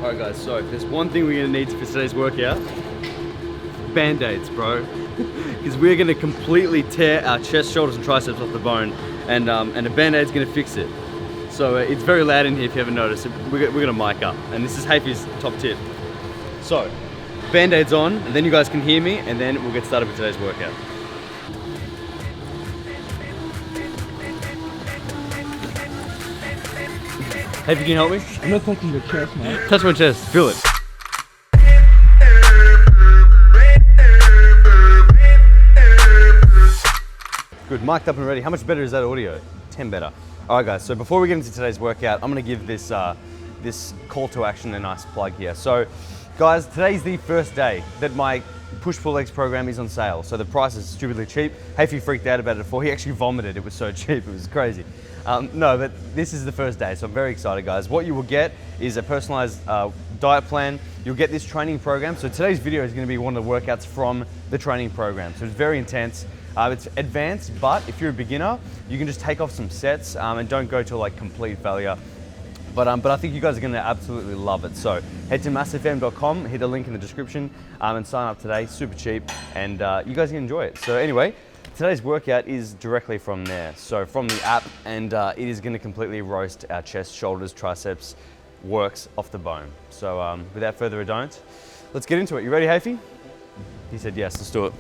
Alright guys, so there's one thing we're gonna need for today's workout. Band-aids, bro. Because we're gonna completely tear our chest, shoulders, and triceps off the bone, and a band-aid's gonna fix it. So it's very loud in here if you haven't noticed. We're gonna mic up, and this is Hafey's top tip. So, band-aids on, and then you guys can hear me, and then we'll get started with today's workout. Hafey, can you help me? I'm not touching your chest, man. Touch my chest, feel it. Good, mic'd up and ready. How much better is that audio? 10 better. All right guys, so before we get into today's workout, I'm gonna give this this call to action a nice plug here. So guys, today's the first day that my push-pull legs program is on sale. So the price is stupidly cheap. Hafey freaked out about it before. He actually vomited, it was so cheap, it was crazy. No, but this is the first day, so I'm very excited guys. What you will get is a personalized diet plan. You'll get this training program. So today's video is gonna be one of the workouts from the training program. So it's very intense. It's advanced, but if you're a beginner, you can just take off some sets and don't go to like complete failure. But I think you guys are gonna absolutely love it. So head to massivefm.com, hit the link in the description and sign up today, super cheap, and you guys can enjoy it. So anyway, today's workout is directly from there. So from the app, and it is gonna completely roast our chest, shoulders, triceps, works off the bone. So without further ado, let's get into it. You ready, Hafey? He said yes, let's do it.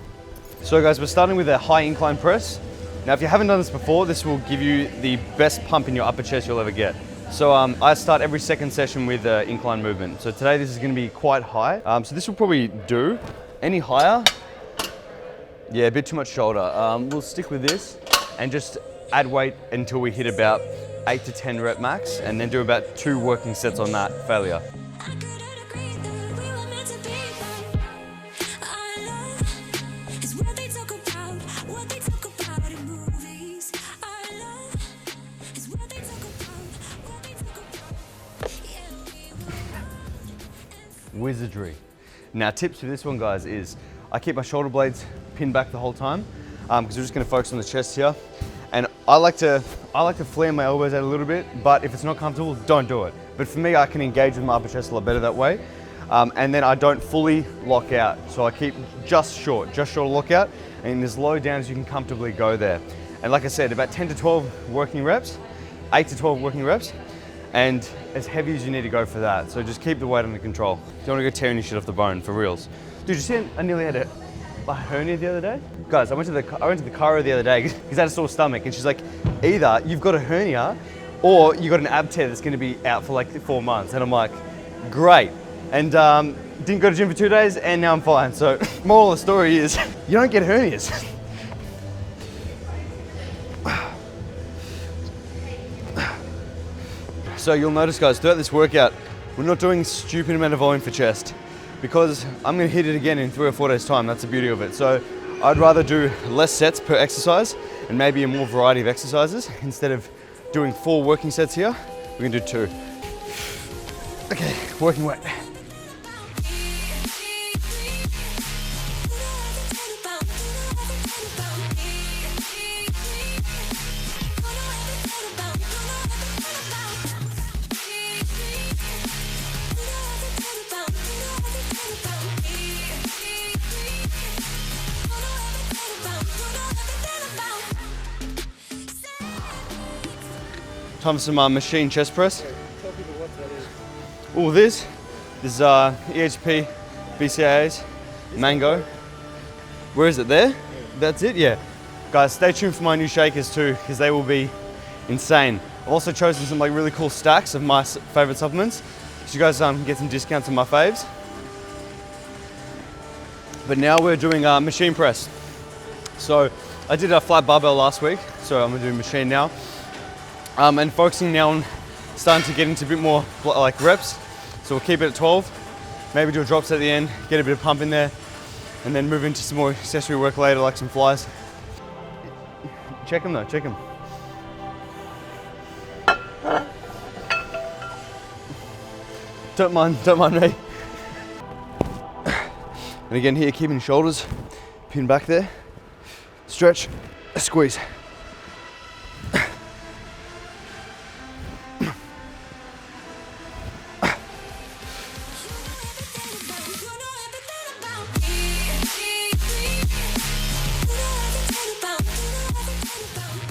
So guys, we're starting with a high incline press. Now if you haven't done this before, this will give you the best pump in your upper chest you'll ever get. So I start every second session with incline movement. So today this is gonna be quite high. So this will probably do. Any higher, yeah, a bit too much shoulder. We'll stick with this and just add weight until we hit about 8 to 10 rep max, and then do about 2 working sets on that failure. Wizardry. Now tips for this one guys is, I keep my shoulder blades pinned back the whole time because we're just going to focus on the chest here, and I like to flare my elbows out a little bit, but if it's not comfortable, don't do it. But for me, I can engage with my upper chest a lot better that way, and then I don't fully lock out, so I keep just short lockout, and as low down as you can comfortably go there. And like I said, about 10 to 12 working reps, 8 to 12 working reps, and as heavy as you need to go for that. So just keep the weight under control. Don't want to go tearing your shit off the bone, for reals. Dude, you see I nearly had a hernia the other day? Guys, I went to the chiro the other day because I had a sore stomach, and she's like, either you've got a hernia or you got an ab tear that's gonna be out for like 4 months. And I'm like, great. And didn't go to gym for 2 days, and now I'm fine. So moral of the story is, you don't get hernias. So you'll notice guys, throughout this workout, we're not doing a stupid amount of volume for chest, because I'm gonna hit it again in 3 or 4 days time. That's the beauty of it. So I'd rather do less sets per exercise and maybe a more variety of exercises. Instead of doing 4 working sets here, we're gonna do 2. Okay, working weight. Time for some machine chest press. Tell people what that is. Oh, this is EHP, BCAAs, Mango. Where is it? There? Yeah. That's it? Yeah. Guys, stay tuned for my new shakers too, because they will be insane. I've also chosen some like really cool stacks of my favorite supplements, so you guys get some discounts on my faves. But now we're doing machine press. So I did a flat barbell last week, so I'm gonna do machine now. And focusing now on starting to get into a bit more like reps. So we'll keep it at 12, maybe do a drop set at the end, get a bit of pump in there, and then move into some more accessory work later, like some flies. Check them though, check them. Don't mind me. And again here, keeping shoulders pinned back there. Stretch, squeeze.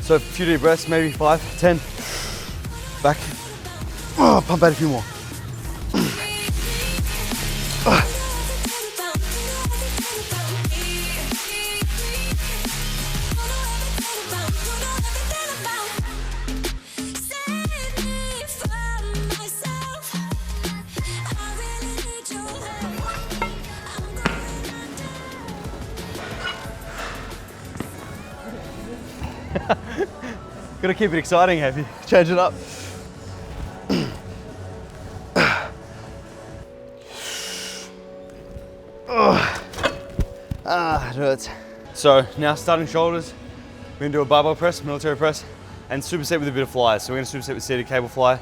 So a few deep breaths, maybe 5, 10. Back. Oh, pump out a few more. Gotta keep it exciting, have you? Change it up. It hurts. So now starting shoulders, we're gonna do a barbell press, military press, and superset with a bit of fly. So we're gonna superset with seated cable fly.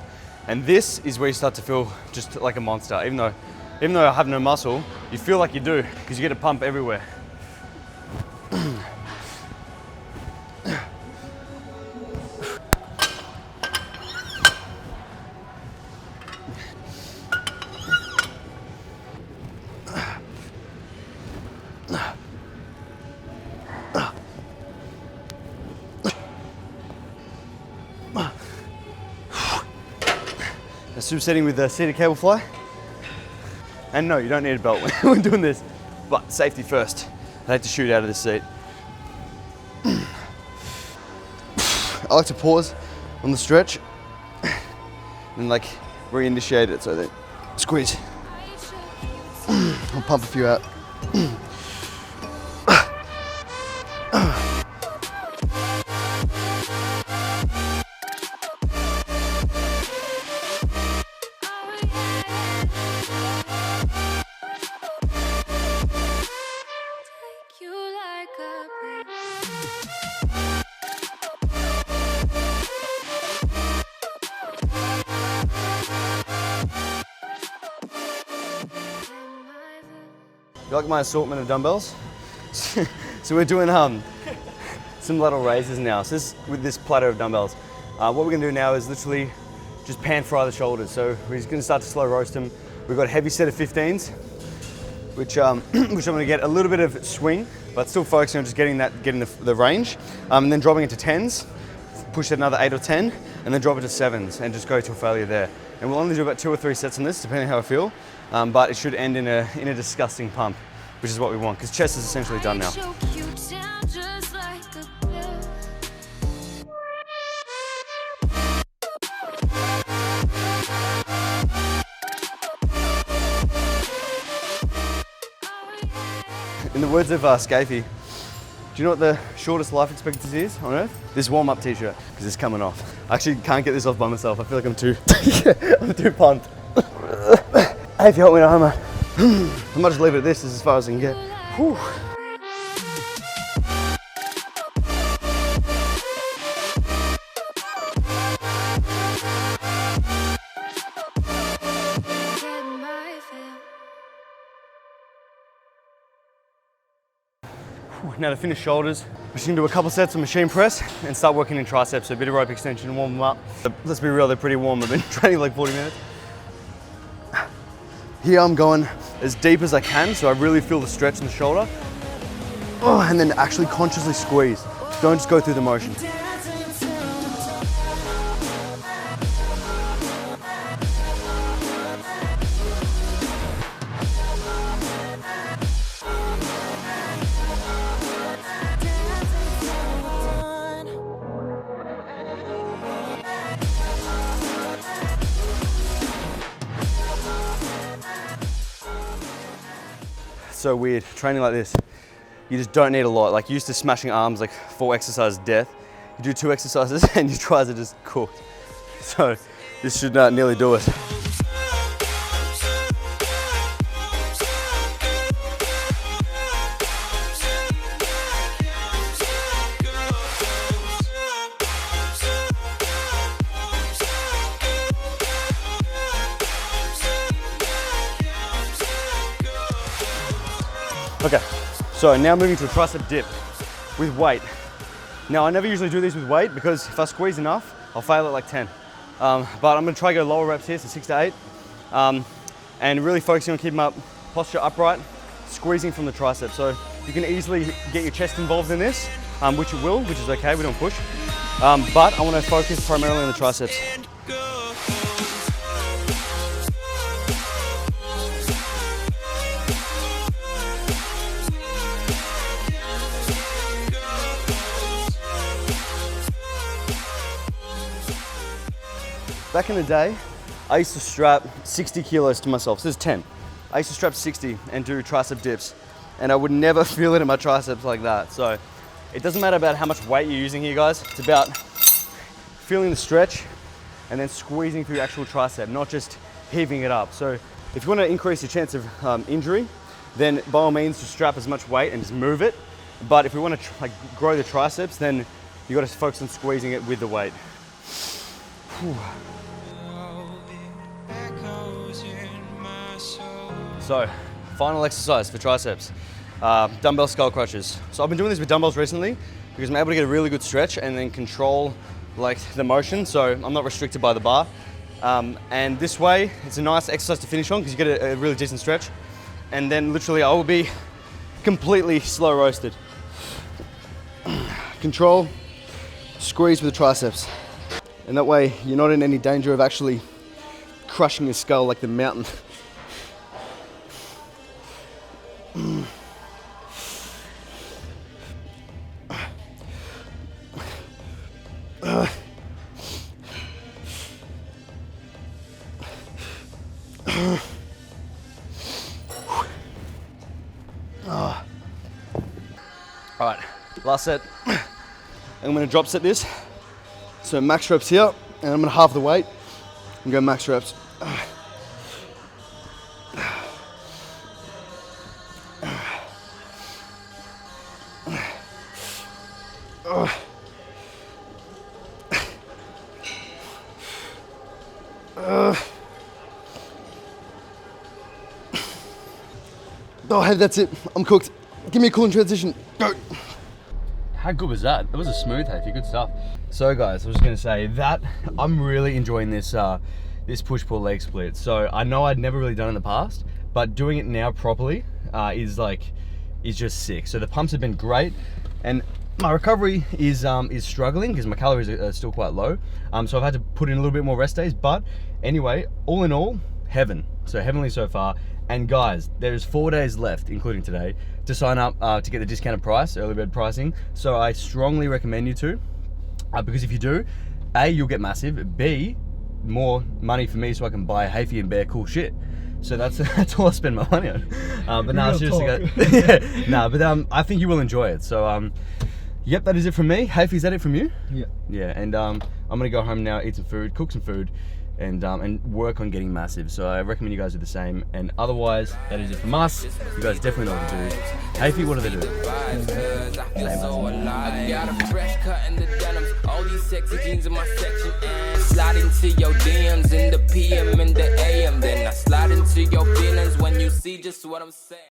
And this is where you start to feel just like a monster. Even though I have no muscle, you feel like you do, because you get a pump everywhere. Supersetting with the seated cable fly. And no, you don't need a belt when doing this, but safety first. I hate to shoot out of this seat. I like to pause on the stretch and like re-initiate it, so then squeeze. I'll pump a few out. You like my assortment of dumbbells? So we're doing some lateral raises now. So with this platter of dumbbells. What we're gonna do now is literally just pan fry the shoulders. So we're just gonna start to slow roast them. We've got a heavy set of 15s, which I'm gonna get a little bit of swing, but still focusing on just getting the range. And then dropping into 10s, push it another 8 or 10, and then drop it to 7s and just go to a failure there. And we'll only do about 2 or 3 sets on this, depending on how I feel. But it should end in a disgusting pump, which is what we want, because chest is essentially done now. In the words of Scafey, do you know what the shortest life expectancy is on Earth? This warm-up t-shirt, because it's coming off. I actually can't get this off by myself. I feel like I'm too pumped. Hey, if you help me at home, I might just leave it at this. This is as far as I can get. Whew. Now to finish shoulders, we're just gonna do a couple sets of machine press and start working in triceps. So a bit of rope extension and warm them up. Let's be real, they're pretty warm. I've been training like 40 minutes. Here I'm going as deep as I can, so I really feel the stretch in the shoulder. Oh, and then actually consciously squeeze. Don't just go through the motion. So weird, training like this, you just don't need a lot. Like, used to smashing arms like 4 exercises death. You do 2 exercises and your tries are just cooked. So this should nearly do it. Okay, so now moving to a tricep dip with weight. Now I never usually do these with weight because if I squeeze enough, I'll fail at like 10. But I'm gonna try to go lower reps here, so 6 to 8. And really focusing on keeping my posture upright, squeezing from the tricep. So you can easily get your chest involved in this, which it will, which is okay, we don't push. But I want to focus primarily on the triceps. Back in the day, I used to strap 60 kilos to myself. So this is 10. I used to strap 60 and do tricep dips, and I would never feel it in my triceps like that. So it doesn't matter about how much weight you're using here, guys. It's about feeling the stretch and then squeezing through actual tricep, not just heaving it up. So if you want to increase your chance of injury, then by all means just strap as much weight and just move it. But if we want to grow the triceps, then you got to focus on squeezing it with the weight. Whew. So, final exercise for triceps, dumbbell skull crushes. So I've been doing this with dumbbells recently because I'm able to get a really good stretch and then control like the motion, so I'm not restricted by the bar. And this way, it's a nice exercise to finish on because you get a really decent stretch. And then literally I will be completely slow roasted. Control, squeeze with the triceps. And that way you're not in any danger of actually crushing your skull like the mountain. All right, last set. I'm gonna drop set this. So max reps here, and I'm gonna halve the weight and go max reps. Oh, hey, that's it. I'm cooked. Give me a cooling transition. Go. How good was that? That was a smooth Heafy, good stuff. So guys, I was just gonna say that I'm really enjoying this this push-pull leg split. So I know I'd never really done it in the past, but doing it now properly is just sick. So the pumps have been great, and my recovery is struggling because my calories are still quite low. So I've had to put in a little bit more rest days, but anyway, all in all, heaven. So heavenly so far. And guys, there's 4 days left, including today, to sign up to get the discounted price, early bird pricing. So I strongly recommend you to, because if you do, A, you'll get massive, B, more money for me so I can buy Heafy and Bear cool shit. So that's all I spend my money on. But now seriously, I think you will enjoy it. So yep, that is it from me. Heafy, is that it from you? Yeah. Yeah, and I'm gonna go home now, eat some food, cook some food, and work on getting massive. So I recommend you guys do the same. And otherwise, that is it from us. You guys definitely know what to do. Heafy, what do they do? I got a fresh cut in the denims, all these sexy jeans in my section, and slide into your DMs in the PM and the AM. Then I slide into your feelings when you see just what I'm saying.